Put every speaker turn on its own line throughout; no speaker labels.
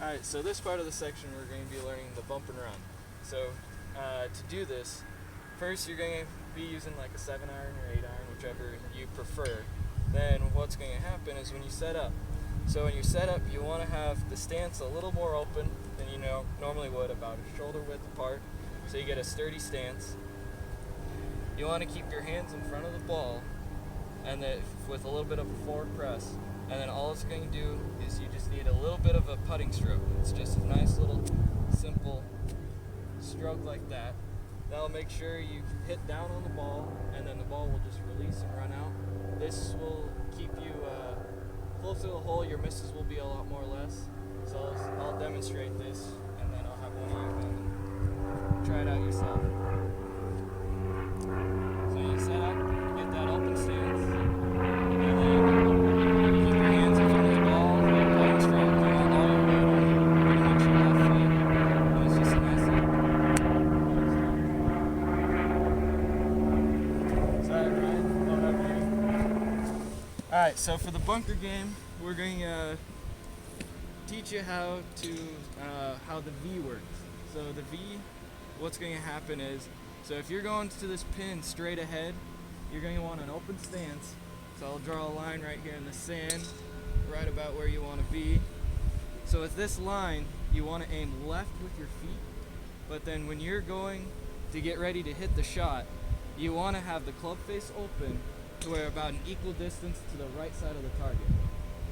Alright, so this part of the section we're going to be learning the bump and run. So to do this, first you're going to be using like a 7-iron or 8-iron, whichever you prefer. Then what's going to happen is when you set up. So when you set up, you want to have the stance a little more open than you normally would, about a shoulder width apart, so you get a sturdy stance. You want to keep your hands in front of the ball, and then with a little bit of a forward press. And then all it's going to do is you just need a little bit of a putting stroke. It's just a nice little simple stroke like that. That'll make sure you hit down on the ball, and then the ball will just release and run out. This will keep you close to the hole. Your misses will be a lot more or less. So I'll demonstrate this, and then I'll have one of you come and try it out yourself. So you set up, you get that open stance, and then keep your hands in front of the ball, putting stroke, you want all your weight on pretty much your left foot, and it's just a nice little Is that right? Don't have you. Alright, so for the bunker game, we're going to teach you how the V works. So the V, what's going to happen is, so if you're going to this pin straight ahead, you're going to want an open stance. So I'll draw a line right here in the sand, right about where you want to be. So with this line, you want to aim left with your feet, but then when you're going to get ready to hit the shot, you want to have the club face open to where about an equal distance to the right side of the target.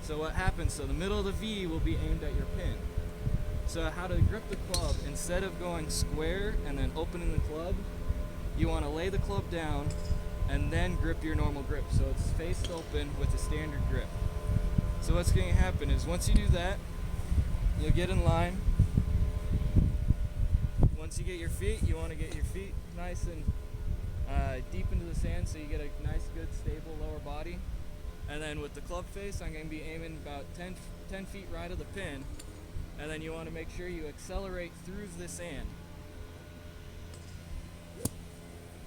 So what happens, so the middle of the V will be aimed at your pin. So how to grip the club, instead of going square and then opening the club, you want to lay the club down and then grip your normal grip. So it's faced open with a standard grip. So what's going to happen is once you do that, you'll get in line. Once you get your feet, you want to get your feet nice and deep into the sand so you get a nice, good, stable lower body. And then with the club face, I'm going to be aiming about 10 feet right of the pin. And then you want to make sure you accelerate through the sand.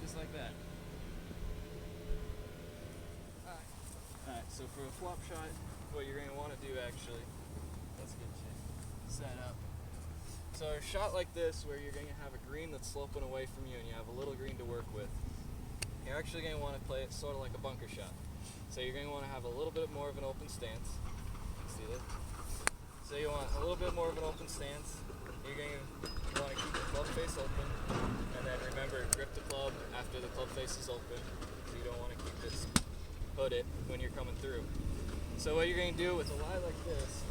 Just like that. Alright, so for a flop shot, what you're going to want to do actually, let's get you set up. So a shot like this, where you're going to have a green that's sloping away from you and you have a little green to work with, you're actually going to want to play it sort of like a bunker shot. So you're going to want to have a little bit more of an open stance. See that? So you want a little bit more of an open stance. You're going to want to keep the club face open, and then remember, grip the club after the club face is open. So you don't want to keep this hooded when you're coming through. So what you're going to do with a lie like this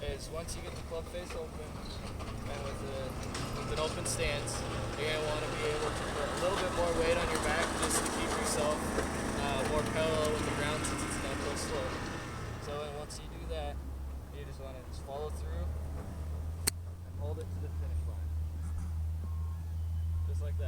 is, once you get the club face open and with an open stance, you're going to want to be able to put a little bit more weight on your back just to keep yourself more parallel with the ground, since it's an uphill slope. So once you do that, you just want to follow through and hold it to the finish line. Just like that.